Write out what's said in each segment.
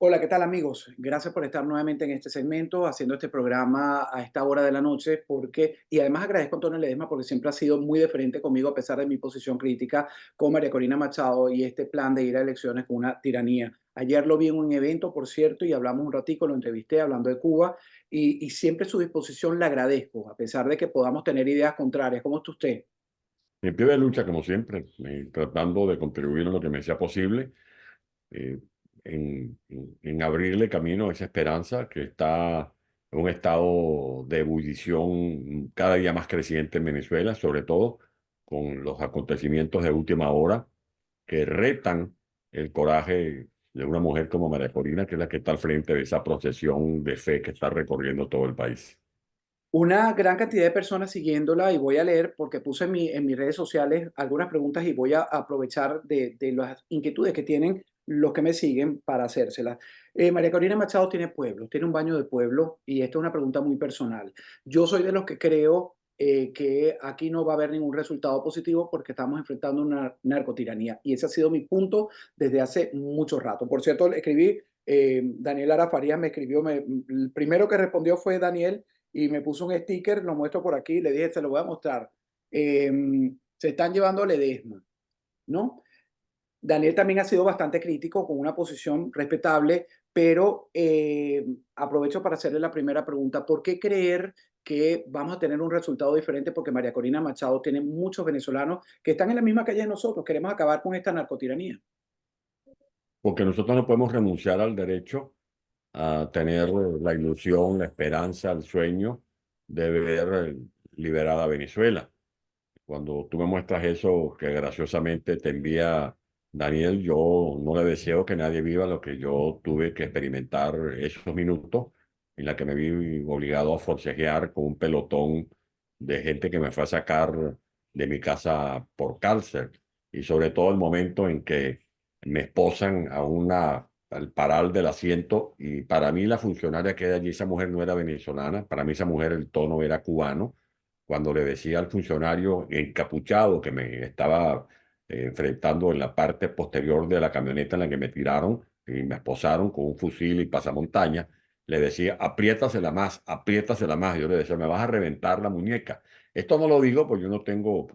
Hola, ¿qué tal amigos? Gracias por estar nuevamente en este segmento, haciendo este programa a esta hora de la noche, y además agradezco a Antonio Ledesma porque siempre ha sido muy diferente conmigo a pesar de mi posición crítica con María Corina Machado y este plan de ir a elecciones con una tiranía. Ayer lo vi en un evento, por cierto, y hablamos un ratico, lo entrevisté hablando de Cuba y siempre su disposición la agradezco, a pesar de que podamos tener ideas contrarias. ¿Cómo está usted? En pie de lucha, como siempre, tratando de contribuir en lo que me sea posible, eh, en abrirle camino a esa esperanza que está en un estado de ebullición cada día más creciente en Venezuela, sobre todo con los acontecimientos de última hora que retan el coraje de una mujer como María Corina, que es la que está al frente de esa procesión de fe que está recorriendo todo el país. Una gran cantidad de personas siguiéndola y voy a leer porque puse en mis redes sociales algunas preguntas y voy a aprovechar de las inquietudes que tienen los que me siguen para hacérselas. María Corina Machado tiene pueblo, tiene un baño de pueblo y esta es una pregunta muy personal. Yo soy de los que creo que aquí no va a haber ningún resultado positivo porque estamos enfrentando una narcotiranía y ese ha sido mi punto desde hace mucho rato. Por cierto, le escribí, Daniel Lara Farías me escribió, el primero que respondió fue Daniel y me puso un sticker, lo muestro por aquí, le dije, se lo voy a mostrar. Se están llevando Ledesma, ¿no? Daniel también ha sido bastante crítico con una posición respetable, pero aprovecho para hacerle la primera pregunta. ¿Por qué creer que vamos a tener un resultado diferente? Porque María Corina Machado tiene muchos venezolanos que están en la misma calle de nosotros. Queremos acabar con esta narcotiranía. Porque nosotros no podemos renunciar al derecho a tener la ilusión, la esperanza, el sueño de ver liberada Venezuela. Cuando tú me muestras eso que graciosamente te envía Daniel, yo no le deseo que nadie viva lo que yo tuve que experimentar esos minutos en la que me vi obligado a forcejear con un pelotón de gente que me fue a sacar de mi casa por cárcel. Y sobre todo el momento en que me esposan al parar del asiento y para mí la funcionaria que era allí, esa mujer no era venezolana, para mí esa mujer el tono era cubano cuando le decía al funcionario encapuchado que me estaba enfrentando en la parte posterior de la camioneta en la que me tiraron y me esposaron con un fusil y pasamontaña, le decía, apriétasela más, apriétasela más. Yo le decía, me vas a reventar la muñeca. Esto no lo digo porque yo no tengo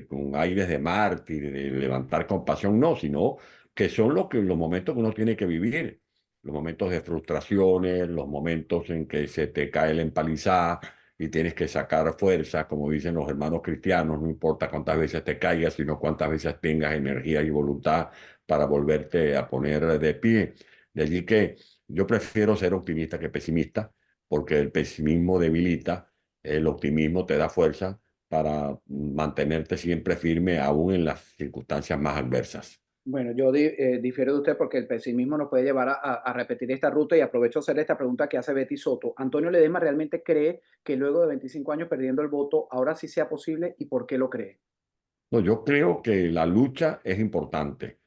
con aires de mártir, de levantar compasión, no, sino que son los momentos que uno tiene que vivir, los momentos de frustraciones, los momentos en que se te cae la empalizada y tienes que sacar fuerza, como dicen los hermanos cristianos, no importa cuántas veces te caigas, sino cuántas veces tengas energía y voluntad para volverte a poner de pie. De allí que yo prefiero ser optimista que pesimista, porque el pesimismo debilita, el optimismo te da fuerza para mantenerte siempre firme, aún en las circunstancias más adversas. Bueno, yo difiero de usted porque el pesimismo nos puede llevar a repetir esta ruta y aprovecho a hacerle esta pregunta que hace Betty Soto. ¿Antonio Ledesma realmente cree que luego de 25 años perdiendo el voto, ahora sí sea posible y por qué lo cree? No, yo creo que la lucha es importante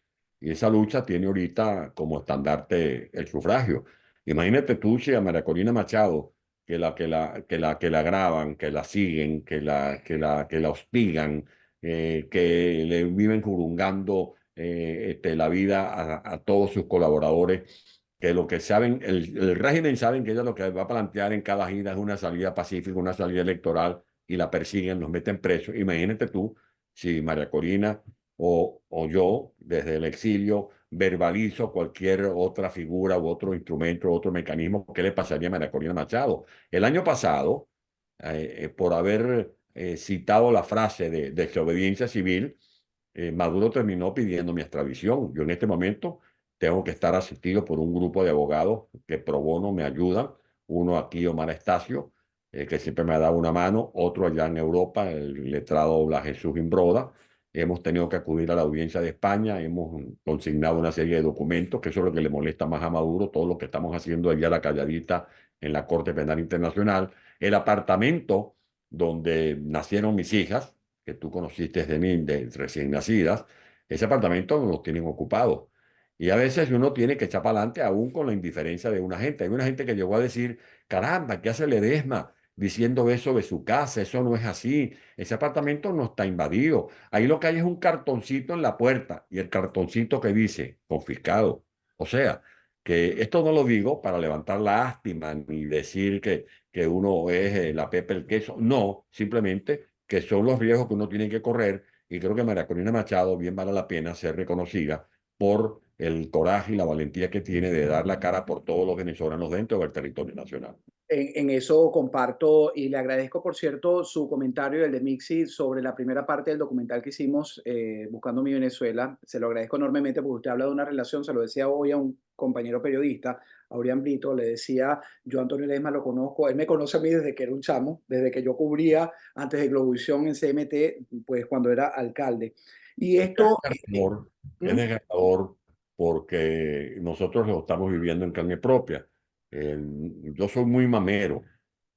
y esa lucha tiene ahorita como estandarte el sufragio. Imagínate tú si a María Corina Machado, que la graban, que la siguen, que la hostigan, que le viven jurungando la vida a todos sus colaboradores, que lo que saben, el régimen saben que ella lo que va a plantear en cada gira es una salida pacífica, una salida electoral y la persiguen, los meten presos. Imagínate tú si María Corina o yo desde el exilio verbalizo cualquier otra figura u otro instrumento, otro mecanismo, ¿qué le pasaría a María Corina Machado? El año pasado, por haber citado la frase de desobediencia civil, Maduro terminó pidiendo mi extradición. Yo en este momento tengo que estar asistido por un grupo de abogados que pro bono me ayudan. Uno aquí, Omar Estacio, que siempre me ha dado una mano. Otro allá en Europa, el letrado Blas Jesús Imbroda. Hemos tenido que acudir a la audiencia de España. Hemos consignado una serie de documentos, que eso es lo que le molesta más a Maduro, todo lo que estamos haciendo allá a la calladita en la Corte Penal Internacional. El apartamento donde nacieron mis hijas, que tú conociste de mí, de recién nacidas, ese apartamento no lo tienen ocupado. Y a veces uno tiene que echar para adelante aún con la indiferencia de una gente. Hay una gente que llegó a decir, caramba, ¿qué hace Ledesma diciendo eso de su casa? Eso no es así. Ese apartamento no está invadido. Ahí lo que hay es un cartoncito en la puerta y el cartoncito que dice confiscado. O sea, que esto no lo digo para levantar la ástima ni decir que uno es la pepa el queso. No, simplemente que son los riesgos que uno tiene que correr y creo que María Corina Machado bien vale la pena ser reconocida por el coraje y la valentía que tiene de dar la cara por todos los venezolanos dentro del territorio nacional. En eso comparto y le agradezco, por cierto, su comentario, el de Mixi, sobre la primera parte del documental que hicimos, Buscando mi Venezuela. Se lo agradezco enormemente porque usted habla de una relación, se lo decía hoy a un compañero periodista, Aurián Brito, le decía, yo a Antonio Ledesma lo conozco, él me conoce a mí desde que era un chamo, desde que yo cubría antes de Globovisión en CMT, pues cuando era alcalde. Y Es esto, desgarrador, es ¿mm? desgarrador porque nosotros lo estamos viviendo en carne propia. Eh, yo soy muy mamero.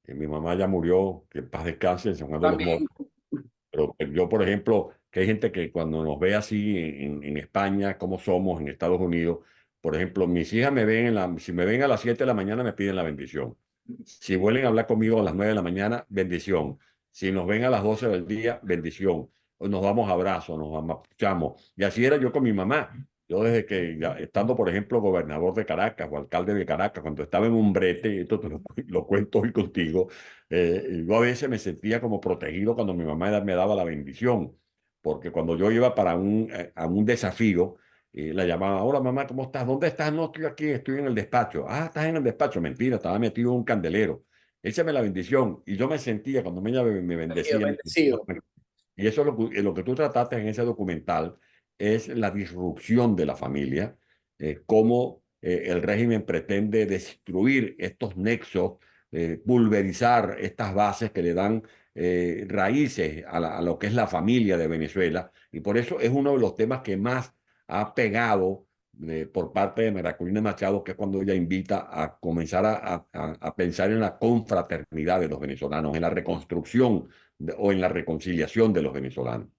Mi mamá ya murió, que en paz descanse, en San Juan de los También, Morros. Pero yo, por ejemplo, que hay gente que cuando nos ve así en España, como somos en Estados Unidos, por ejemplo, mis hijas me ven si me ven a las 7 de la mañana, me piden la bendición. Si vuelven a hablar conmigo a las 9 de la mañana, bendición. Si nos ven a las 12 del día, bendición. Nos damos abrazos, nos amachamos. Y así era yo con mi mamá. Yo desde que, estando, por ejemplo, gobernador de Caracas o alcalde de Caracas, cuando estaba en un brete, esto te lo cuento hoy contigo, yo a veces me sentía como protegido cuando mi mamá me daba la bendición, porque cuando yo iba para a un desafío, la llamaba, hola mamá, ¿cómo estás? ¿Dónde estás? No, estoy aquí, estoy en el despacho. Ah, estás en el despacho. Mentira, estaba metido en un candelero. Échame la bendición. Y yo me sentía, cuando ella me bendecido, bendecía, bendecido. y eso es lo que tú trataste en ese documental, es la disrupción de la familia, cómo el régimen pretende destruir estos nexos, pulverizar estas bases que le dan raíces a lo que es la familia de Venezuela. Y por eso es uno de los temas que más ha pegado por parte de Maracolina Machado, que es cuando ella invita a comenzar a pensar en la confraternidad de los venezolanos, en la reconstrucción o en la reconciliación de los venezolanos.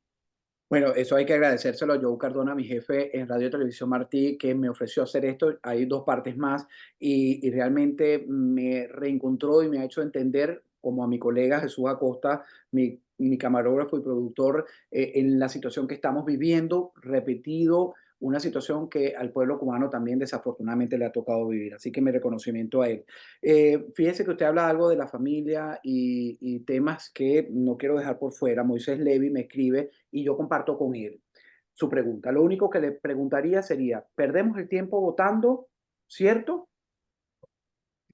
Bueno, eso hay que agradecérselo a Joe Cardona, mi jefe en Radio y Televisión Martí, que me ofreció hacer esto. Hay dos partes más y realmente me reencontró y me ha hecho entender, como a mi colega Jesús Acosta, mi camarógrafo y productor, en la situación que estamos viviendo, repetido, una situación que al pueblo cubano también desafortunadamente le ha tocado vivir. Así que mi reconocimiento a él. Fíjese que usted habla algo de la familia y temas que no quiero dejar por fuera. Moisés Levy me escribe y yo comparto con él su pregunta. Lo único que le preguntaría sería, ¿perdemos el tiempo votando? ¿Cierto?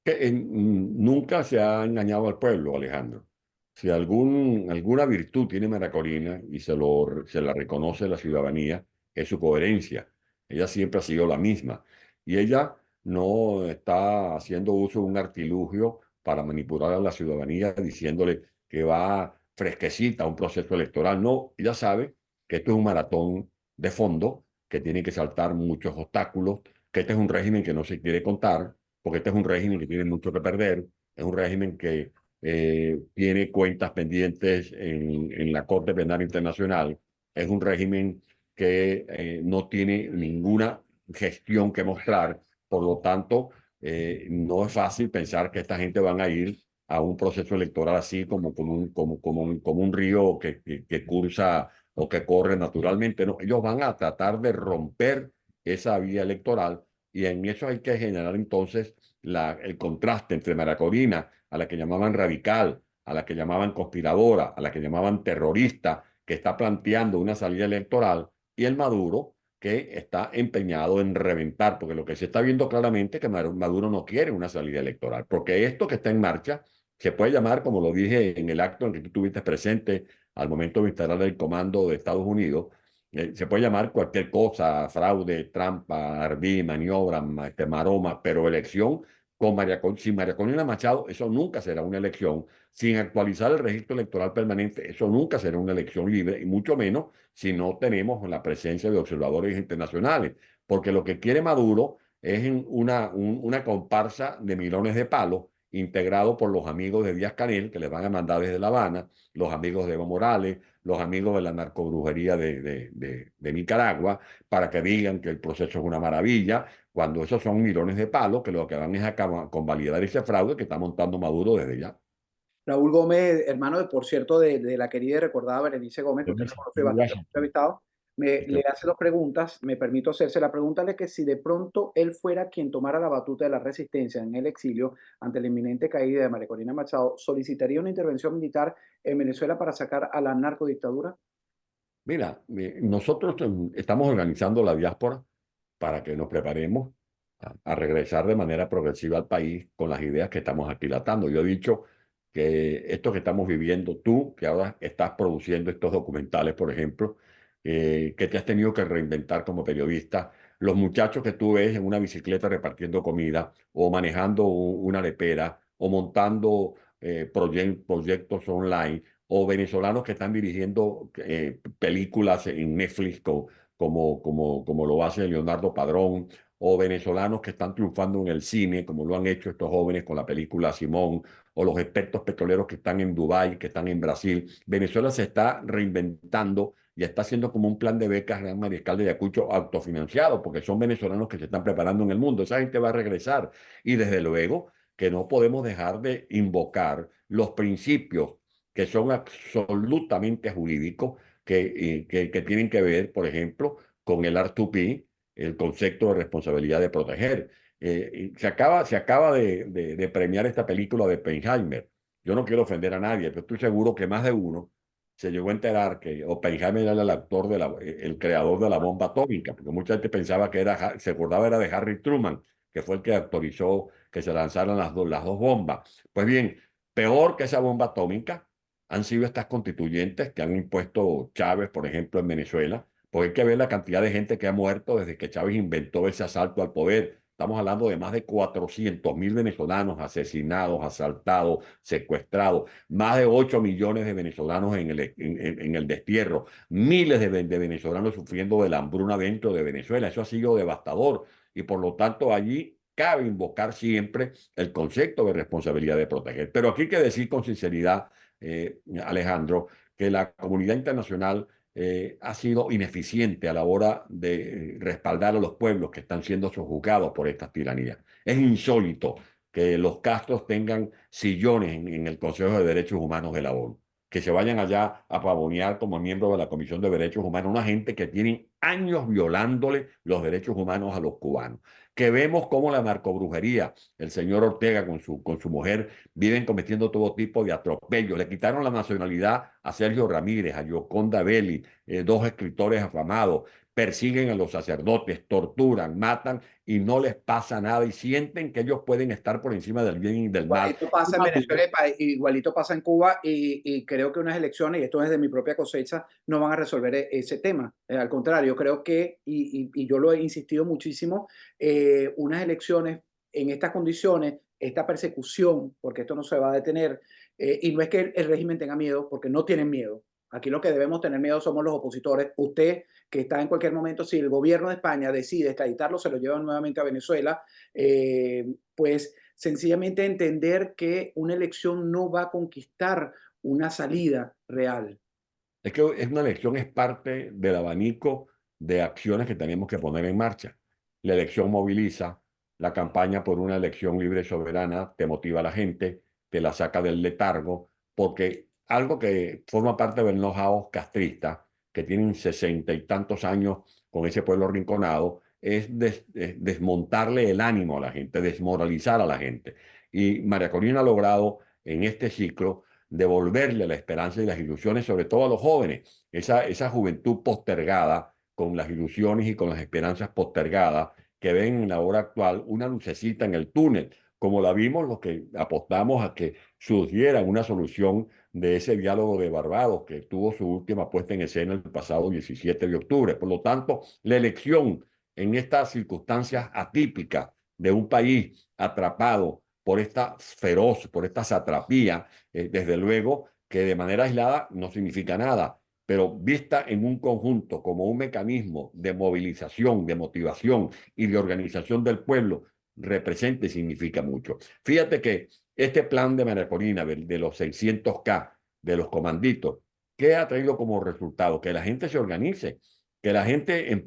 Nunca se ha engañado al pueblo, Alejandro. Si alguna virtud tiene Maracorina y se la reconoce la ciudadanía, es su coherencia. Ella siempre ha sido la misma. Y ella no está haciendo uso de un artilugio para manipular a la ciudadanía diciéndole que va fresquecita a un proceso electoral. No, ella sabe que esto es un maratón de fondo, que tiene que saltar muchos obstáculos, que este es un régimen que no se quiere contar porque este es un régimen que tiene mucho que perder, es un régimen que tiene cuentas pendientes en la Corte Penal Internacional, es un régimen que no tiene ninguna gestión que mostrar, por lo tanto, no es fácil pensar que esta gente van a ir a un proceso electoral así como un río que cursa o que corre naturalmente. No, ellos van a tratar de romper esa vía electoral y en eso hay que generar entonces el contraste entre Maracorina, a la que llamaban radical, a la que llamaban conspiradora, a la que llamaban terrorista, que está planteando una salida electoral, y el Maduro, que está empeñado en reventar, porque lo que se está viendo claramente es que Maduro no quiere una salida electoral, porque esto que está en marcha se puede llamar, como lo dije en el acto en que tú estuviste presente al momento de instalar el comando de Estados Unidos, se puede llamar cualquier cosa, fraude, trampa, ardí, maniobra, maroma, pero elección sin María Corina Machado, eso nunca será una elección. Sin actualizar el registro electoral permanente, eso nunca será una elección libre, y mucho menos si no tenemos la presencia de observadores internacionales, porque lo que quiere Maduro es una comparsa de millones de palos integrado por los amigos de Díaz Canel, que les van a mandar desde La Habana, los amigos de Evo Morales, los amigos de la narcobrujería de Nicaragua, para que digan que el proceso es una maravilla, cuando esos son millones de palos que lo que van es a convalidar ese fraude que está montando Maduro desde ya. Raúl Gómez, hermano, por cierto, de la querida y recordada Berenice Gómez, que usted me conoce bastante, hemos entrevistado. le hace dos preguntas, me permito hacérsela. Pregúntale que si de pronto él fuera quien tomara la batuta de la resistencia en el exilio ante la inminente caída de María Corina Machado, ¿solicitaría una intervención militar en Venezuela para sacar a la narcodictadura? Mira, nosotros estamos organizando la diáspora para que nos preparemos a regresar de manera progresiva al país con las ideas que estamos aquilatando. Yo he dicho que esto que estamos viviendo, tú que ahora estás produciendo estos documentales, por ejemplo, que te has tenido que reinventar como periodista, los muchachos que tú ves en una bicicleta repartiendo comida o manejando una arepera o montando proyectos online o venezolanos que están dirigiendo películas en Netflix como lo hace Leonardo Padrón, o venezolanos que están triunfando en el cine, como lo han hecho estos jóvenes con la película Simón, o los expertos petroleros que están en Dubái, que están en Brasil. Venezuela se está reinventando y está haciendo como un plan de becas Gran Mariscal de Ayacucho autofinanciado, porque son venezolanos que se están preparando en el mundo. Esa gente va a regresar. Y desde luego que no podemos dejar de invocar los principios que son absolutamente jurídicos, que tienen que ver, por ejemplo, con el R2P, el concepto de responsabilidad de proteger. Se acaba de premiar esta película de Oppenheimer. Yo no quiero ofender a nadie, pero estoy seguro que más de uno se llegó a enterar que Oppenheimer era el actor el creador de la bomba atómica, porque mucha gente pensaba que se acordaba era de Harry Truman, que fue el que autorizó que se lanzaran las dos bombas. Pues bien, peor que esa bomba atómica han sido estas constituyentes que han impuesto Chávez, por ejemplo, en Venezuela, porque hay que ver la cantidad de gente que ha muerto desde que Chávez inventó ese asalto al poder. Estamos hablando de más de 400.000 venezolanos asesinados, asaltados, secuestrados, más de 8 millones de venezolanos en el destierro, miles de venezolanos sufriendo de la hambruna dentro de Venezuela. Eso ha sido devastador y por lo tanto allí cabe invocar siempre el concepto de responsabilidad de proteger. Pero aquí hay que decir con sinceridad, Alejandro, que la comunidad internacional ha sido ineficiente a la hora de respaldar a los pueblos que están siendo sojuzgados por estas tiranías. Es insólito que los Castros tengan sillones en el Consejo de Derechos Humanos de la ONU, que se vayan allá a pavonear como miembros de la Comisión de Derechos Humanos, una gente que tiene años violándole los derechos humanos a los cubanos, que vemos cómo la narcobrujería, el señor Ortega con su mujer, viven cometiendo todo tipo de atropellos. Le quitaron la nacionalidad a Sergio Ramírez, a Yoconda Belli, dos escritores afamados. Persiguen a los sacerdotes, torturan, matan y no les pasa nada y sienten que ellos pueden estar por encima del bien y del mal. Igualito pasa en Venezuela, igualito pasa en Cuba y creo que unas elecciones, y esto es de mi propia cosecha, no van a resolver ese tema. Al contrario, creo que, y yo lo he insistido muchísimo, unas elecciones en estas condiciones, esta persecución, porque esto no se va a detener, y no es que el régimen tenga miedo, porque no tienen miedo. Aquí lo que debemos tener miedo somos los opositores. Usted, que está en cualquier momento, si el gobierno de España decide extraditarlo, se lo llevan nuevamente a Venezuela, pues sencillamente entender que una elección no va a conquistar una salida real. Es que es una elección, es parte del abanico de acciones que tenemos que poner en marcha. La elección moviliza, la campaña por una elección libre y soberana te motiva a la gente, te la saca del letargo, porque algo que forma parte del know-how castrista, que tienen 60 y tantos años con ese pueblo arrinconado, es desmontarle el ánimo a la gente, desmoralizar a la gente. Y María Corina ha logrado en este ciclo devolverle la esperanza y las ilusiones, sobre todo a los jóvenes, esa juventud postergada, con las ilusiones y con las esperanzas postergadas, que ven en la hora actual una lucecita en el túnel, como la vimos los que apostamos a que surgiera una solución de ese diálogo de Barbados, que tuvo su última puesta en escena el pasado 17 de octubre. Por lo tanto, la elección en estas circunstancias atípicas de un país atrapado por esta feroz, por esta satrapía, desde luego que de manera aislada no significa nada, pero vista en un conjunto como un mecanismo de movilización, de motivación y de organización del pueblo, representa y significa mucho. Fíjate que este plan de María Corina, de los 600K, de los comanditos, ¿qué ha traído como resultado? Que la gente se organice, que la gente en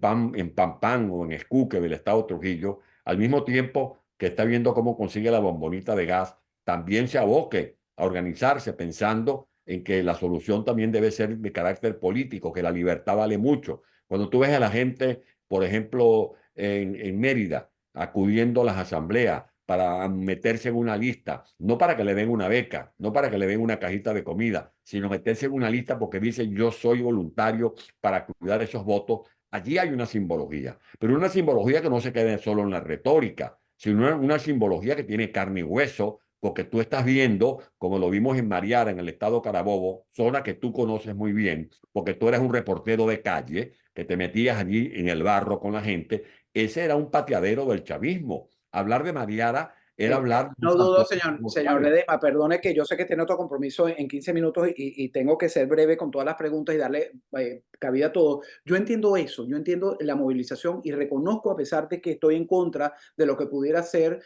Pampán o en Escuque del estado de Trujillo, al mismo tiempo que está viendo cómo consigue la bombonita de gas, también se aboque a organizarse pensando en que la solución también debe ser de carácter político, que la libertad vale mucho, Cuando tú ves a la gente, por ejemplo, en Mérida, acudiendo a las asambleas para meterse en una lista, no para que le den una beca, no para que le den una cajita de comida, sino meterse en una lista porque dicen yo soy voluntario para cuidar esos votos. Allí hay una simbología, pero una simbología que no se quede solo en la retórica, sino una simbología que tiene carne y hueso, porque tú estás viendo, como lo vimos en Mariara, en el estado Carabobo, zona que tú conoces muy bien, porque tú eres un reportero de calle, que te metías allí en el barro con la gente. Ese era un pateadero del chavismo. Hablar de Mariara era hablar de un No dudo, santuario señor mortuario. Ledesma, perdone que yo sé que tiene otro compromiso en 15 minutos y tengo que ser breve con todas las preguntas y darle cabida a todo. Yo entiendo eso, yo entiendo la movilización y reconozco, a pesar de que estoy en contra de lo que pudiera ser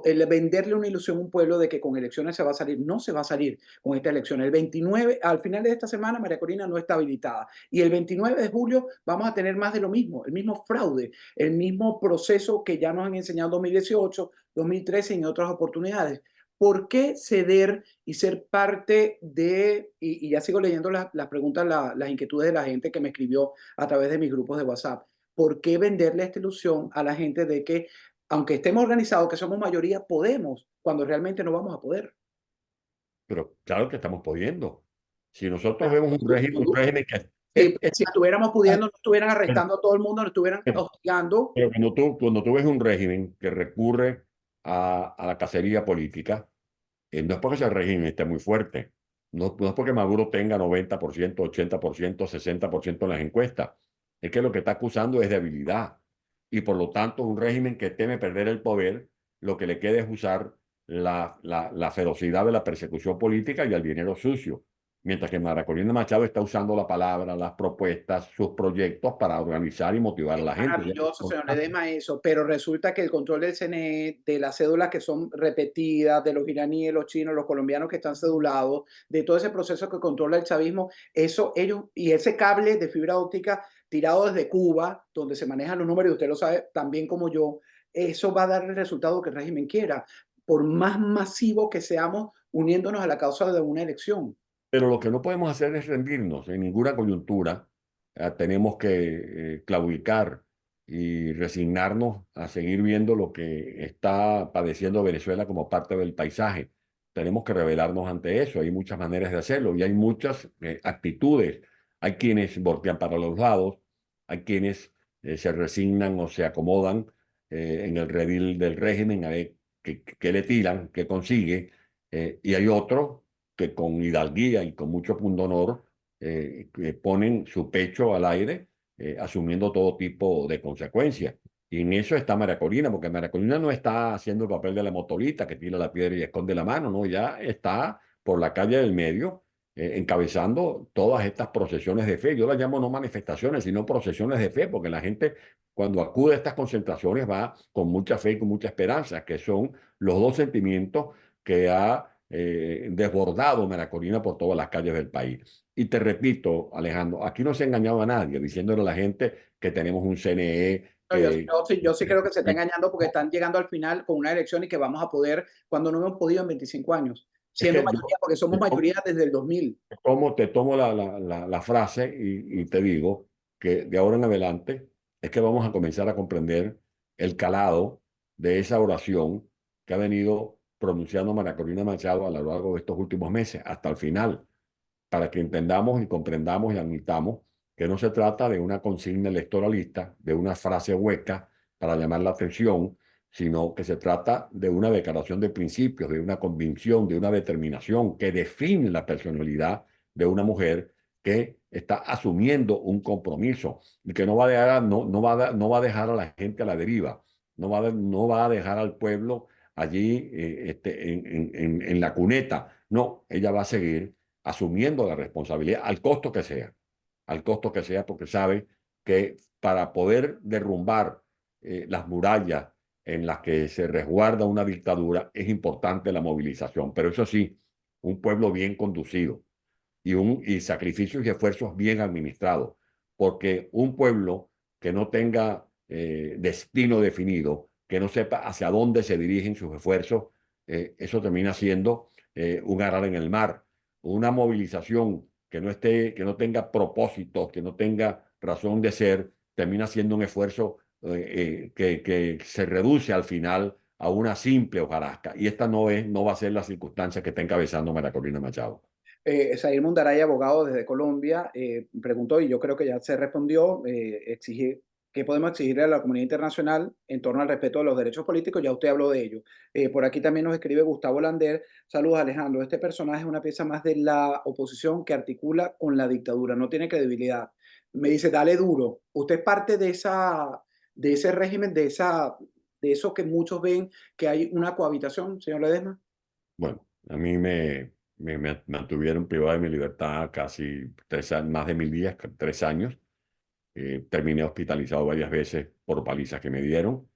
el venderle una ilusión a un pueblo de que con elecciones se va a salir. No se va a salir con esta elección. El 29, al final de esta semana, María Corina no está habilitada. Y el 29 de julio vamos a tener más de lo mismo, el mismo fraude, el mismo proceso que ya nos han enseñado en 2018, 2013 y en otras oportunidades. ¿Por qué ceder y ser parte de, y ya sigo leyendo las preguntas, las inquietudes de la gente que me escribió a través de mis grupos de WhatsApp? ¿Por qué venderle esta ilusión a la gente de que, aunque estemos organizados, que somos mayoría, podemos, cuando realmente no vamos a poder? Pero claro que estamos pudiendo. Si nosotros vemos un régimen que Sí, si estuviéramos pudiendo, no estuvieran pero, arrestando a todo el mundo, no estuvieran hostigando. pero cuando tú ves un régimen que recurre a la cacería política, no es porque ese régimen esté muy fuerte, no es porque Maduro tenga 90%, 80%, 60% en las encuestas, es que lo que está acusando es debilidad. Y por lo tanto, un régimen que teme perder el poder, lo que le queda es usar la ferocidad de la persecución política y el dinero sucio. Mientras que Mara Corina Machado está usando la palabra, las propuestas, sus proyectos para organizar y motivar a Es la gente. maravilloso, señor Ledesma, eso, pero resulta que el control del CNE, de las cédulas que son repetidas, de los iraníes, los chinos, los colombianos que están cedulados, de todo ese proceso que controla el chavismo, eso ellos, y ese cable de fibra óptica tirado desde Cuba, donde se manejan los números, y usted lo sabe tan bien como yo, eso va a dar el resultado que el régimen quiera, por más masivo que seamos uniéndonos a la causa de una elección. Pero lo que no podemos hacer es rendirnos en ninguna coyuntura. Tenemos que claudicar y resignarnos a seguir viendo lo que está padeciendo Venezuela como parte del paisaje. Tenemos que rebelarnos ante eso. Hay muchas maneras de hacerlo y hay muchas actitudes. Hay quienes voltean para los lados, hay quienes se resignan o se acomodan en el redil del régimen a ver qué le tiran, qué consigue. Y hay otros que con hidalguía y con mucho pundonor que ponen su pecho al aire, asumiendo todo tipo de consecuencias. Y en eso está María Corina, porque María Corina no está haciendo el papel de la motorista que tira la piedra y esconde la mano, no, ya está por la calle del medio, encabezando todas estas procesiones de fe. Yo las llamo no manifestaciones, sino procesiones de fe, porque la gente cuando acude a estas concentraciones va con mucha fe y con mucha esperanza, que son los dos sentimientos que ha desbordado Maracorina por todas las calles del país. Y te repito, Alejandro, aquí no se ha engañado a nadie diciéndole a la gente que tenemos un CNE No, que... yo sí creo que se está engañando porque están llegando al final con una elección y que vamos a poder cuando no hemos podido en 25 años, Es siendo que mayoría, porque somos mayoría desde el 2000. te tomo la frase y te digo que de ahora en adelante es que vamos a comenzar a comprender el calado de esa oración que ha venido pronunciando María Corina Machado a lo largo de estos últimos meses, hasta el final, para que entendamos y comprendamos y admitamos que no se trata de una consigna electoralista, de una frase hueca para llamar la atención, sino que se trata de una declaración de principios, de una convicción, de una determinación que define la personalidad de una mujer que está asumiendo un compromiso y que no va a dejar, no va a dejar a la gente a la deriva, no va a dejar al pueblo allí en la cuneta. No, ella va a seguir asumiendo la responsabilidad al costo que sea, porque sabe que para poder derrumbar las murallas en las que se resguarda una dictadura es importante la movilización, pero eso sí, un pueblo bien conducido y sacrificios y esfuerzos bien administrados, porque un pueblo que no tenga destino definido, que no sepa hacia dónde se dirigen sus esfuerzos, eso termina siendo un aral en el mar, una movilización que no tenga propósitos, que no tenga razón de ser, termina siendo un esfuerzo que se reduce al final a una simple hojarasca. Y esta no va a ser la circunstancia que está encabezando María Corina Machado. Sair Mundaray, abogado desde Colombia, preguntó, y yo creo que ya se respondió, exigir, ¿qué podemos exigirle a la comunidad internacional en torno al respeto de los derechos políticos? Ya usted habló de ello. Por aquí también nos escribe Gustavo Lander. Saludos, Alejandro. Este personaje es una pieza más de la oposición que articula con la dictadura. No tiene credibilidad. Me dice, dale duro. Usted es parte de ese régimen, de eso que muchos ven que hay una cohabitación, señor Ledesma. Bueno, a mí me mantuvieron privado de mi libertad casi más de 1000 días, 3 años. Terminé hospitalizado varias veces por palizas que me dieron.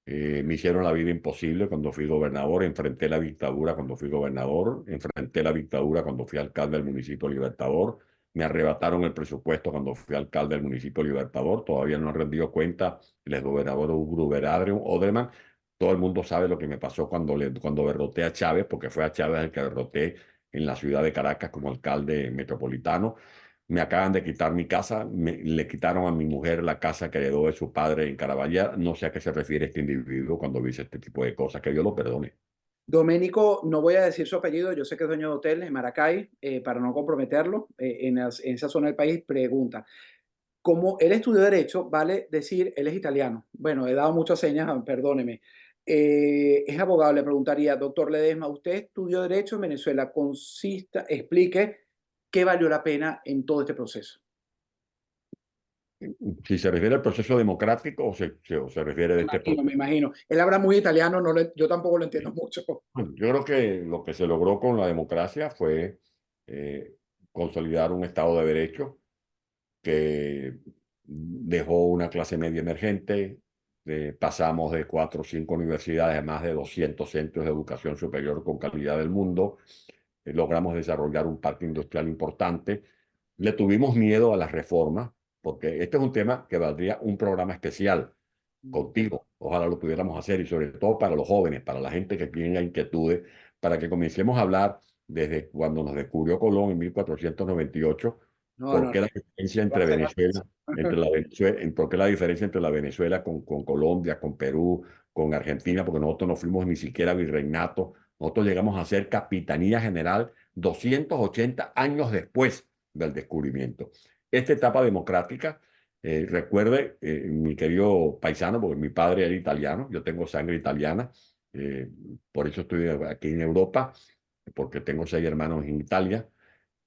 Me hicieron la vida imposible cuando fui gobernador, enfrenté la dictadura cuando fui gobernador, enfrenté la dictadura cuando fui alcalde del municipio Libertador, me arrebataron el presupuesto cuando fui alcalde del municipio Libertador, todavía no han rendido cuenta el exgobernador Hugo Odreman. Todo el mundo sabe lo que me pasó cuando derroté a Chávez, porque fue a Chávez el que derroté en la ciudad de Caracas como alcalde metropolitano. Me acaban de quitar mi casa, le quitaron a mi mujer la casa que heredó de su padre en Caraballera. No sé a qué se refiere este individuo cuando dice este tipo de cosas, que Dios lo perdone. Doménico, no voy a decir su apellido, yo sé que es dueño de hotel en Maracay, para no comprometerlo, en esa zona del país, pregunta, como él estudió Derecho, vale decir, él es italiano. Bueno, he dado muchas señas, perdóneme. Es abogado, le preguntaría, doctor Ledesma, usted estudió Derecho en Venezuela, explique qué valió la pena en todo este proceso. Si se refiere al proceso democrático o se refiere de este proceso. Me imagino. Él habla muy italiano, yo tampoco lo entiendo mucho. Bueno, yo creo que lo que se logró con la democracia fue eh, consolidar un Estado de Derecho que dejó una clase media emergente. Pasamos de 4 o 5 universidades a más de 200 centros de educación superior con calidad del mundo. Logramos desarrollar un parque industrial importante. Le tuvimos miedo a las reformas, porque este es un tema que valdría un programa especial contigo. Ojalá lo pudiéramos hacer, y sobre todo para los jóvenes, para la gente que tiene inquietudes, para que comencemos a hablar desde cuando nos descubrió Colón en 1498, No, por no, qué la diferencia va a entre ser Venezuela, por qué la diferencia entre la Venezuela con Colombia, con Perú, con Argentina, porque nosotros no fuimos ni siquiera virreinato. Nosotros llegamos a ser Capitanía General 280 años después del descubrimiento. Esta etapa democrática, recuerde, mi querido paisano, porque mi padre era italiano, yo tengo sangre italiana, eh, por eso estoy aquí en Europa, porque tengo 6 hermanos en Italia.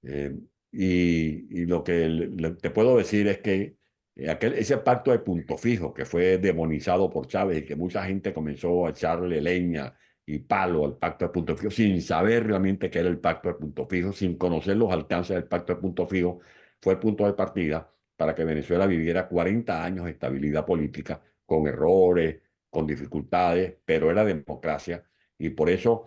eh, y lo que te puedo decir es que ese pacto de Punto Fijo, que fue demonizado por Chávez y que mucha gente comenzó a echarle leña y palo al pacto de Punto Fijo, sin saber realmente qué era el pacto de Punto Fijo, sin conocer los alcances del pacto de Punto Fijo, fue el punto de partida para que Venezuela viviera 40 años de estabilidad política, con errores, con dificultades, pero era democracia. Y por eso,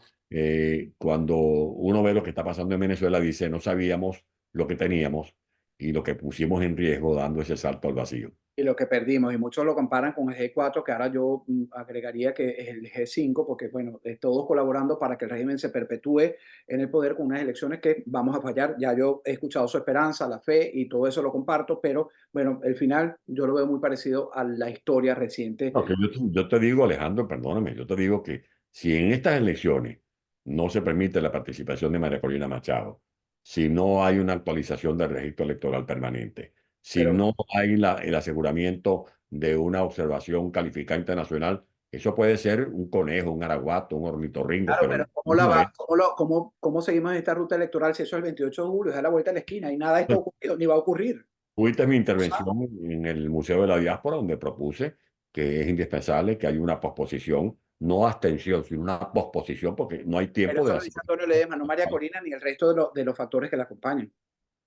cuando uno ve lo que está pasando en Venezuela, dice, no sabíamos lo que teníamos y lo que pusimos en riesgo dando ese salto al vacío. Y lo que perdimos, y muchos lo comparan con el G4, que ahora yo agregaría que es el G5, porque bueno, todos colaborando para que el régimen se perpetúe en el poder con unas elecciones que vamos a fallar. Ya yo he escuchado su esperanza, la fe y todo eso lo comparto, pero bueno, el final yo lo veo muy parecido a la historia reciente. Porque yo te digo, Alejandro, perdóname, yo te digo que si en estas elecciones no se permite la participación de María Corina Machado, si no hay una actualización del registro electoral permanente, si Pero no hay el aseguramiento de una observación calificada internacional, eso puede ser un conejo, un araguato, un ornitorrinco, claro, pero pero ¿cómo, no es. cómo seguimos en esta ruta electoral si eso es el 28 de julio, es a la vuelta de la esquina y nada de esto ha ocurrido, ni va a ocurrir? Tuviste mi intervención en el Museo de la Diáspora, donde propuse que es indispensable que haya una posposición, no abstención, sino una posposición, porque no hay Pero tiempo eso de lo hacer. dice Antonio Ledesma, no María Corina, ni el resto de los factores que la acompañan.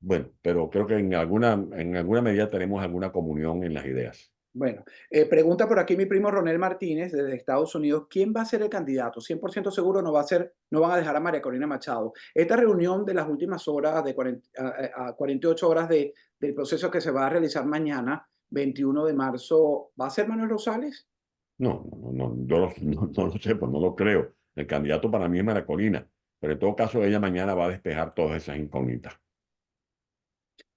Bueno, pero creo que en alguna medida tenemos alguna comunión en las ideas. Bueno, pregunta por aquí mi primo Ronel Martínez desde Estados Unidos, ¿quién va a ser el candidato? 100% seguro no van a dejar a María Corina Machado. Esta reunión de las últimas horas, de 40 a 48 horas del proceso que se va a realizar mañana, 21 de marzo, ¿va a ser Manuel Rosales? No, no, no, yo no lo sé, pues no lo creo. El candidato para mí es Maracolina, pero en todo caso ella mañana va a despejar todas esas incógnitas.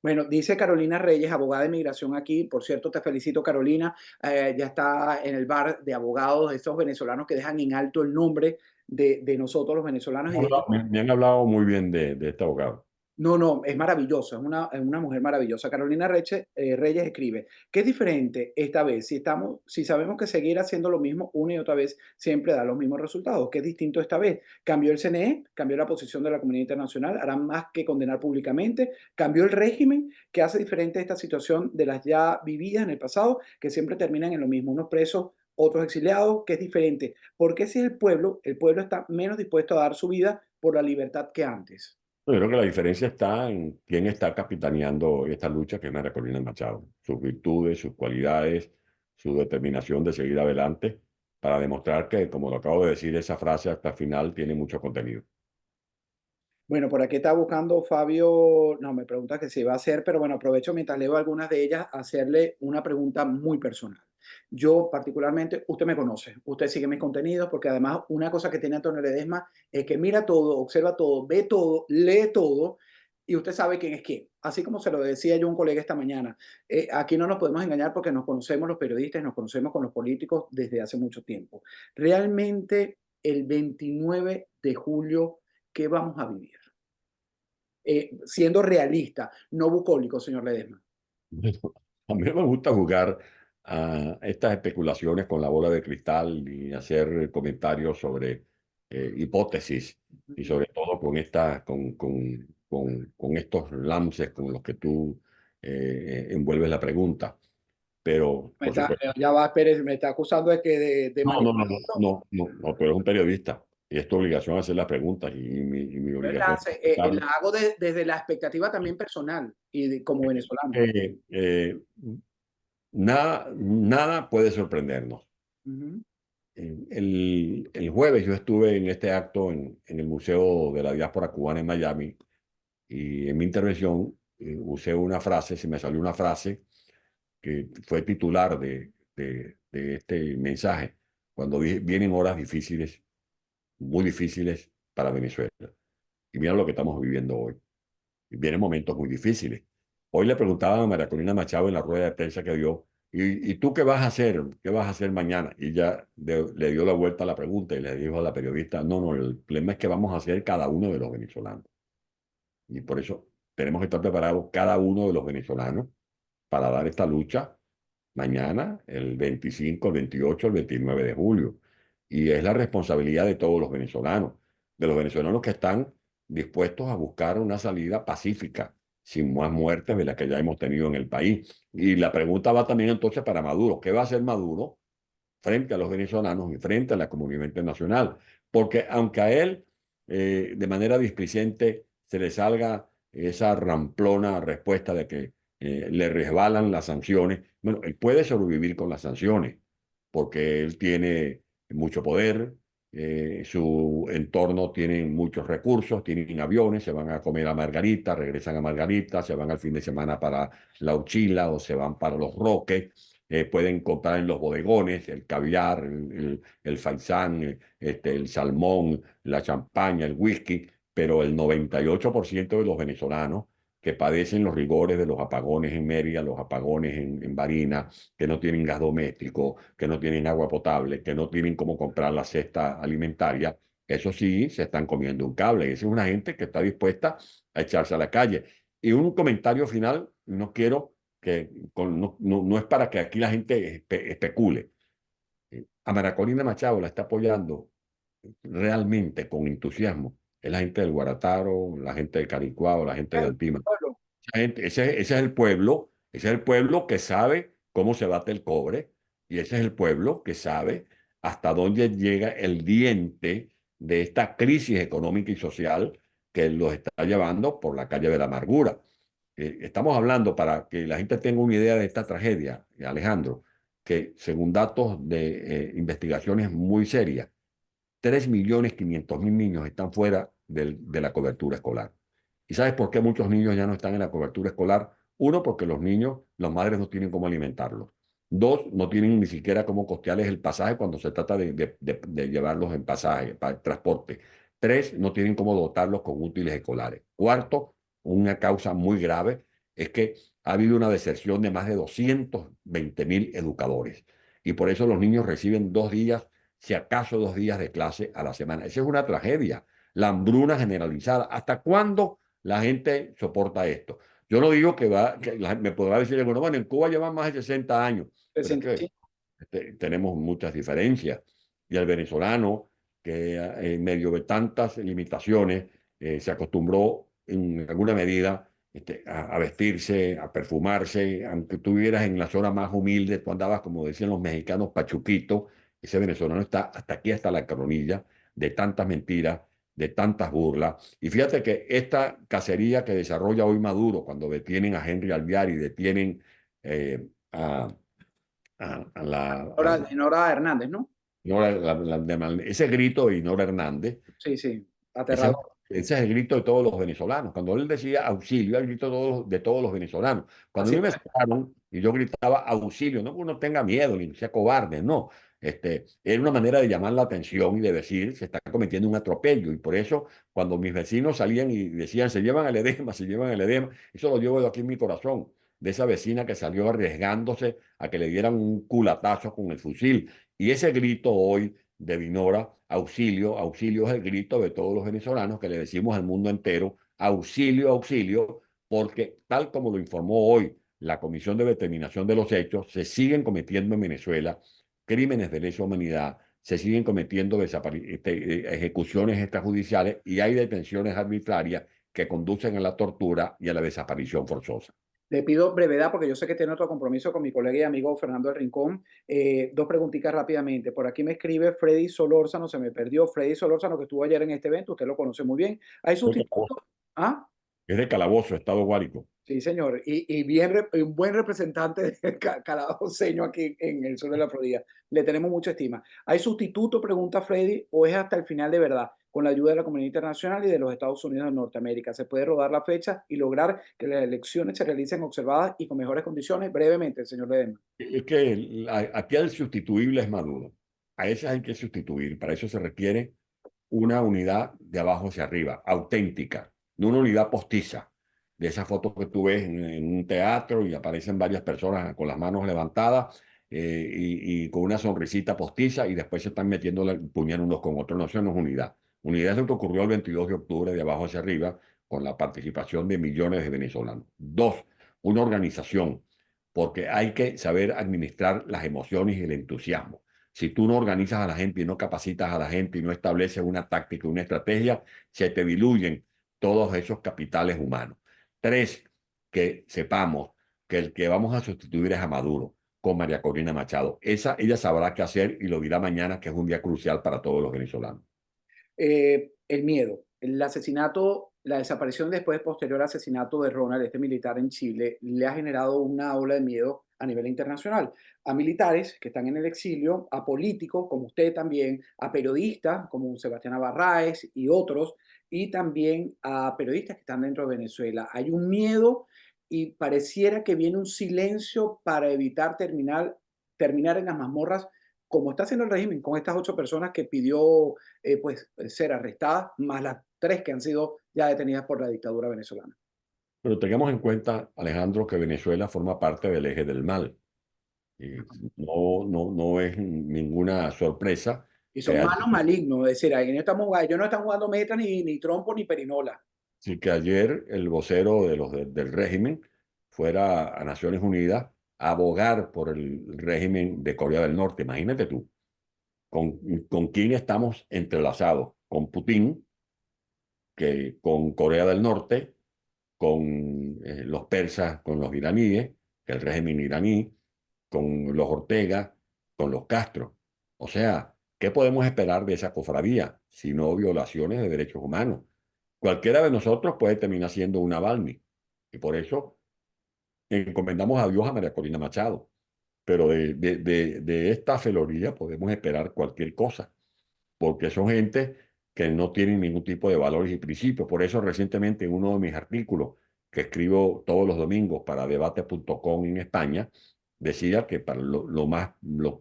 Bueno, dice Carolina Reyes, abogada de migración aquí. Por cierto, te felicito, Carolina. Ya está en el bar de abogados de estos venezolanos que dejan en alto el nombre de nosotros los venezolanos y de ellos. Me han hablado muy bien de este abogado. No, no, es maravillosa, es una mujer maravillosa. Carolina Reyes escribe, ¿qué es diferente esta vez? Si sabemos que seguir haciendo lo mismo una y otra vez siempre da los mismos resultados. ¿Qué es distinto esta vez? Cambió el CNE, cambió la posición de la comunidad internacional, harán más que condenar públicamente, cambió el régimen, que hace diferente esta situación de las ya vividas en el pasado, que siempre terminan en lo mismo, unos presos, otros exiliados, ¿qué es diferente? Porque si es el pueblo está menos dispuesto a dar su vida por la libertad que antes. Yo creo que la diferencia está en quién está capitaneando esta lucha, que es María Corina Machado. Sus virtudes, sus cualidades, su determinación de seguir adelante para demostrar que, como lo acabo de decir, esa frase hasta el final tiene mucho contenido. Bueno, por aquí está buscando Fabio, no, me pregunta que si va a hacer, pero bueno, aprovecho mientras leo algunas de ellas a hacerle una pregunta muy personal. Yo particularmente, usted me conoce, usted sigue mis contenidos, porque además una cosa que tiene Antonio Ledesma es que mira todo, observa todo, ve todo, lee todo, y usted sabe quién es quién. Así como se lo decía yo a un colega esta mañana, aquí no nos podemos engañar porque nos conocemos los periodistas, nos conocemos con los políticos desde hace mucho tiempo. Realmente el 29 de julio, ¿qué vamos a vivir? Siendo realista, no bucólico, señor Ledesma. A mí no me gusta jugar a estas especulaciones con la bola de cristal y hacer comentarios sobre hipótesis y sobre todo con, con estos lances con los que tú envuelves la pregunta. Pero, por supuesto, Ya va, Pérez, me está acusando de que de manipulación. no, tú eres un periodista y es tu obligación hacer las preguntas y mi obligación es La hago desde la expectativa también personal y como venezolano. eh, eh, nada puede sorprendernos. Ujú. El jueves yo estuve en este acto en el Museo de la Diáspora Cubana en Miami y en mi intervención usé una frase, se me salió una frase que fue titular de este mensaje, cuando vienen horas difíciles, muy difíciles para Venezuela. Y mira lo que estamos viviendo hoy. Vienen momentos muy difíciles. Hoy le preguntaban a María Corina Machado en la rueda de prensa que dio, y tú qué vas a hacer? ¿Qué vas a hacer mañana? Y ella le dio la vuelta a la pregunta y le dijo a la periodista, no, el problema es que vamos a hacer cada uno de los venezolanos. Y por eso tenemos que estar preparados cada uno de los venezolanos para dar esta lucha mañana, el 25, el 28, el 29 de julio. Y es la responsabilidad de todos los venezolanos, de los venezolanos que están dispuestos a buscar una salida pacífica, sin más muertes de las que ya hemos tenido en el país. Y la pregunta va también entonces para Maduro. ¿Qué va a hacer Maduro frente a los venezolanos y frente a la comunidad internacional? Porque aunque a él, de manera displicente, se le salga esa ramplona respuesta de que le resbalan las sanciones, bueno, él puede sobrevivir con las sanciones, porque él tiene mucho poder, su entorno tiene muchos recursos, tienen aviones, se van a comer a Margarita, regresan a Margarita, se van al fin de semana para La Uchila o se van para Los Roques, pueden comprar en los bodegones el caviar, el faisán, el salmón, la champaña, el whisky, pero el 98% de los venezolanos que padecen los rigores de los apagones en Mérida, los apagones en Barinas, que no tienen gas doméstico, que no tienen agua potable, que no tienen cómo comprar la cesta alimentaria, eso sí, se están comiendo un cable. Esa es una gente que está dispuesta a echarse a la calle. Y un comentario final, no quiero no es para que aquí la gente especule. A María Corina Machado la está apoyando realmente con entusiasmo. Es la gente del Guarataro, la gente del Caricuao, la gente de Altima. Bueno, Ese es el pueblo, ese es el pueblo que sabe cómo se bate el cobre y ese es el pueblo que sabe hasta dónde llega el diente de esta crisis económica y social que los está llevando por la calle de la amargura. Estamos hablando para que la gente tenga una idea de esta tragedia, Alejandro, que según datos de investigaciones muy serias, 3.500.000 niños están fuera de la cobertura escolar. ¿Y sabes por qué muchos niños ya no están en la cobertura escolar? Uno, porque los niños, las madres no tienen cómo alimentarlos. Dos, no tienen ni siquiera cómo costearles el pasaje cuando se trata de llevarlos en pasaje, para transporte. Tres, no tienen cómo dotarlos con útiles escolares. Cuarto, una causa muy grave, es que ha habido una deserción de más de 220.000 educadores. Y por eso los niños reciben 2 días, si acaso 2 días de clase a la semana. Esa es una tragedia. La hambruna generalizada. ¿Hasta cuándo la gente soporta esto? Yo no digo me podrá decir, bueno, en Cuba llevan más de 60 años, pero es que 65. tenemos muchas diferencias. Y el venezolano, que en medio de tantas limitaciones, se acostumbró en alguna medida a vestirse, a perfumarse, aunque tú vivieras en la zona más humilde, tú andabas, como decían los mexicanos, pachuquito, ese venezolano está hasta aquí, hasta la coronilla, de tantas mentiras, de tantas burlas. Y fíjate que esta cacería que desarrolla hoy Maduro, cuando detienen a Henry Alvear y detienen eh, a, a la, Nora Hernández, ¿no? ese grito de Inora Hernández, Sí, sí, ese, aterrador. ese es el grito de todos los venezolanos. Cuando él decía auxilio, el grito de todos los venezolanos. Cuando a Así mí me fue. sacaron y yo gritaba auxilio, no que uno tenga miedo ni sea cobarde, no. Era una manera de llamar la atención y de decir se está cometiendo un atropello. Y por eso, cuando mis vecinos salían y decían se llevan el edema, se llevan el edema, eso lo llevo yo aquí en mi corazón. De esa vecina que salió arriesgándose a que le dieran un culatazo con el fusil. Y ese grito hoy de Dinora, auxilio, auxilio es el grito de todos los venezolanos que le decimos al mundo entero, auxilio, auxilio, porque tal como lo informó hoy la Comisión de Determinación de los Hechos, se siguen cometiendo en Venezuela crímenes de lesa humanidad, se siguen cometiendo ejecuciones extrajudiciales y hay detenciones arbitrarias que conducen a la tortura y a la desaparición forzosa. Le pido brevedad porque yo sé que tiene otro compromiso con mi colega y amigo Fernando del Rincón. Dos preguntitas rápidamente. Por aquí me escribe Freddy Solórzano, se me perdió. Freddy Solórzano, que estuvo ayer en este evento, usted lo conoce muy bien. ¿Hay sustituto? ¿Ah? Es de Calabozo, Estado Guárico. Sí, señor. Y bien, un buen representante de calaboceño aquí en el sur de la Florida. Le tenemos mucha estima. ¿Hay sustituto, pregunta Freddy, o es hasta el final de verdad? Con la ayuda de la comunidad internacional y de los Estados Unidos de Norteamérica. ¿Se puede rodar la fecha y lograr que las elecciones se realicen observadas y con mejores condiciones? Brevemente, señor Ledesma. Es que aquí el sustituible es Maduro. A ese hay que sustituir. Para eso se requiere una unidad de abajo hacia arriba, auténtica, no una unidad postiza. De esas fotos que tú ves en un teatro y aparecen varias personas con las manos levantadas y con una sonrisita postiza y después se están metiendo el puñal unos con otros. No, eso no es unidad. Unidad es lo que ocurrió el 22 de octubre de abajo hacia arriba con la participación de millones de venezolanos. Dos, una organización, porque hay que saber administrar las emociones y el entusiasmo. Si tú no organizas a la gente y no capacitas a la gente y no estableces una táctica, una estrategia, se te diluyen todos esos capitales humanos. Tres, que sepamos que el que vamos a sustituir es a Maduro con María Corina Machado. Ella sabrá qué hacer y lo dirá mañana, que es un día crucial para todos los venezolanos. El miedo, el asesinato, la desaparición después posterior al asesinato de Ronald, este militar en Chile, le ha generado una ola de miedo a nivel internacional, a militares que están en el exilio, a políticos como usted también, a periodistas como Sebastián Barraez y otros, y también a periodistas que están dentro de Venezuela. Hay un miedo y pareciera que viene un silencio para evitar terminar en las mazmorras como está haciendo el régimen con estas 8 personas que pidió pues, ser arrestadas, más las 3 que han sido ya detenidas por la dictadura venezolana. Pero tengamos en cuenta, Alejandro, que Venezuela forma parte del eje del mal. Y no es ninguna sorpresa Y que son ayer, malos malignos, es decir, ahí no estamos, ellos no están jugando meta ni trompo ni perinola. sí, que ayer el vocero del régimen fuera a Naciones Unidas a abogar por el régimen de Corea del Norte. Imagínate tú, con, con quién estamos entrelazados, con Putin, que con Corea del Norte, con los persas, con los iraníes, que el régimen iraní, con los Ortega, con los Castro. O sea, ¿qué podemos esperar de esa cofradía si no violaciones de derechos humanos? Cualquiera de nosotros puede terminar siendo una Balmi. Y por eso encomendamos a Dios a María Corina Machado. Pero de esta feloría podemos esperar cualquier cosa porque son gente que no tienen ningún tipo de valores y principios. Por eso recientemente en uno de mis artículos que escribo todos los domingos para debate.com en España, decía que para lo más, los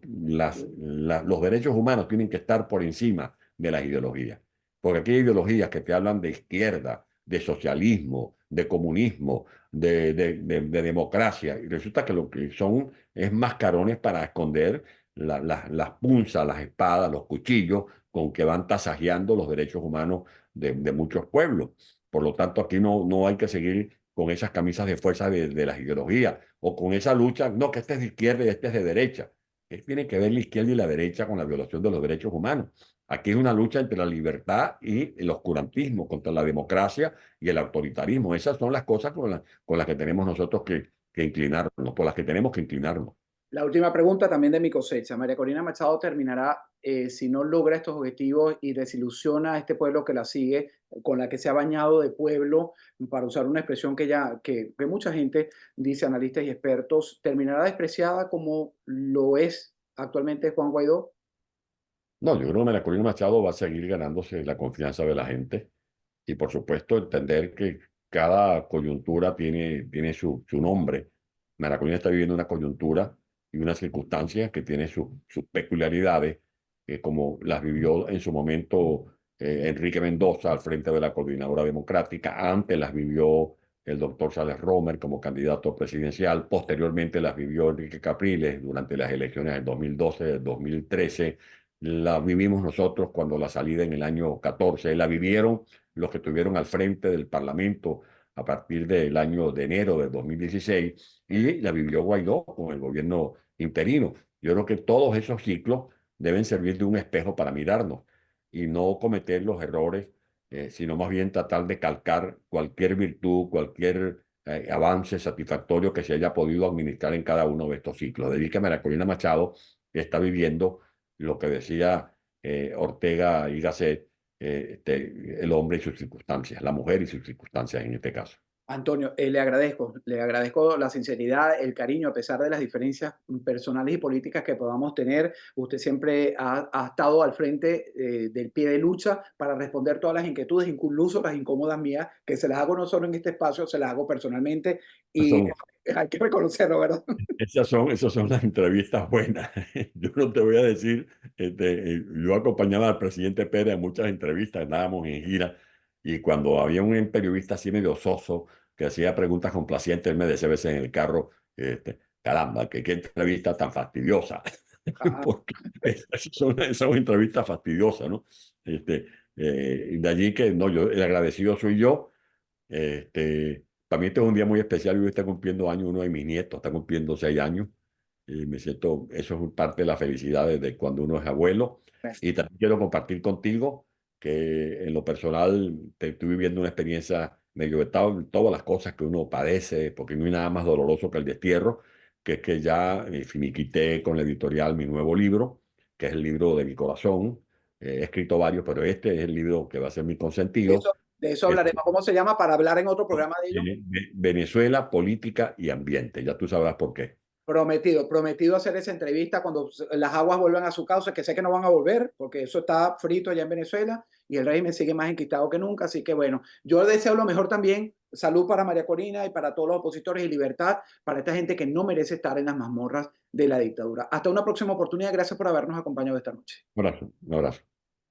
derechos humanos tienen que estar por encima de las ideologías. Porque aquí hay ideologías que te hablan de izquierda, de socialismo, de comunismo, de democracia. Y resulta que lo que son es mascarones para esconder las punzas, las espadas, los cuchillos con que van tasajeando los derechos humanos de muchos pueblos. Por lo tanto, aquí no hay que seguir con esas camisas de fuerza de las ideologías o con esa lucha, no, que este es de izquierda y este es de derecha. ¿Qué tiene que ver la izquierda y la derecha con la violación de los derechos humanos? Aquí es una lucha entre la libertad y el oscurantismo, contra la democracia y el autoritarismo. Esas son las cosas con las que tenemos nosotros que inclinarnos, por las que tenemos que inclinarnos. La última pregunta también de mi cosecha. María Corina Machado terminará, si no logra estos objetivos y desilusiona a este pueblo que la sigue, con la que se ha bañado de pueblo, para usar una expresión que mucha gente dice, analistas y expertos, terminará despreciada como lo es actualmente Juan Guaidó. No, yo creo que María Corina Machado va a seguir ganándose la confianza de la gente y por supuesto entender que cada coyuntura tiene su nombre. María Corina está viviendo una coyuntura y unas circunstancias que tienen sus peculiaridades, como las vivió en su momento Enrique Mendoza al frente de la Coordinadora Democrática, antes las vivió el doctor Sales Romer como candidato presidencial, posteriormente las vivió Enrique Capriles durante las elecciones del 2012, del 2013, la vivimos nosotros cuando la salida en el año 14, la vivieron los que estuvieron al frente del Parlamento a partir del año de enero de 2016 y la vivió Guaidó con el gobierno interino. Yo creo que todos esos ciclos deben servir de un espejo para mirarnos y no cometer los errores, sino más bien tratar de calcar cualquier virtud, cualquier avance satisfactorio que se haya podido administrar en cada uno de estos ciclos. Dedícame a la Corina Machado, que está viviendo lo que decía Ortega y Gasset, el hombre y sus circunstancias, la mujer y sus circunstancias en este caso. Antonio, le agradezco la sinceridad, el cariño, a pesar de las diferencias personales y políticas que podamos tener. Usted siempre ha estado al frente del pie de lucha para responder todas las inquietudes, incluso las incómodas mías, que se las hago no solo en este espacio, se las hago personalmente y Son, hay que reconocerlo, ¿verdad? esas son las entrevistas buenas. Yo no te voy a decir, yo acompañaba al presidente Pérez en muchas entrevistas, andábamos en gira, y cuando había un periodista así medio soso que hacía preguntas complacientes, él me decía a veces en el carro, caramba, qué entrevista tan fastidiosa. Ah, Porque esas son entrevistas fastidiosas, ¿no? De allí que no, yo, el agradecido soy yo. Para mí este es un día muy especial. Hoy está cumpliendo años uno de mis nietos, está cumpliendo 6 años. Y me siento, eso es parte de la felicidad desde cuando uno es abuelo. Y también quiero compartir contigo que en lo personal estoy viviendo una experiencia medio de todas las cosas que uno padece, porque no hay nada más doloroso que el destierro, que es que ya finiquité con la editorial mi nuevo libro, que es el libro de mi corazón. He escrito varios, pero este es el libro que va a ser mi consentido. de eso hablaremos. ¿Cómo se llama? Para hablar en otro programa de ello. Venezuela, política y ambiente. Ya tú sabrás por qué. Prometido, prometido hacer esa entrevista cuando las aguas vuelvan a su cauce, que sé que no van a volver, porque eso está frito allá en Venezuela y el régimen sigue más enquistado que nunca. Así que bueno, yo deseo lo mejor también. Salud para María Corina y para todos los opositores y libertad para esta gente que no merece estar en las mazmorras de la dictadura. Hasta una próxima oportunidad. Gracias por habernos acompañado esta noche. Un abrazo, un abrazo.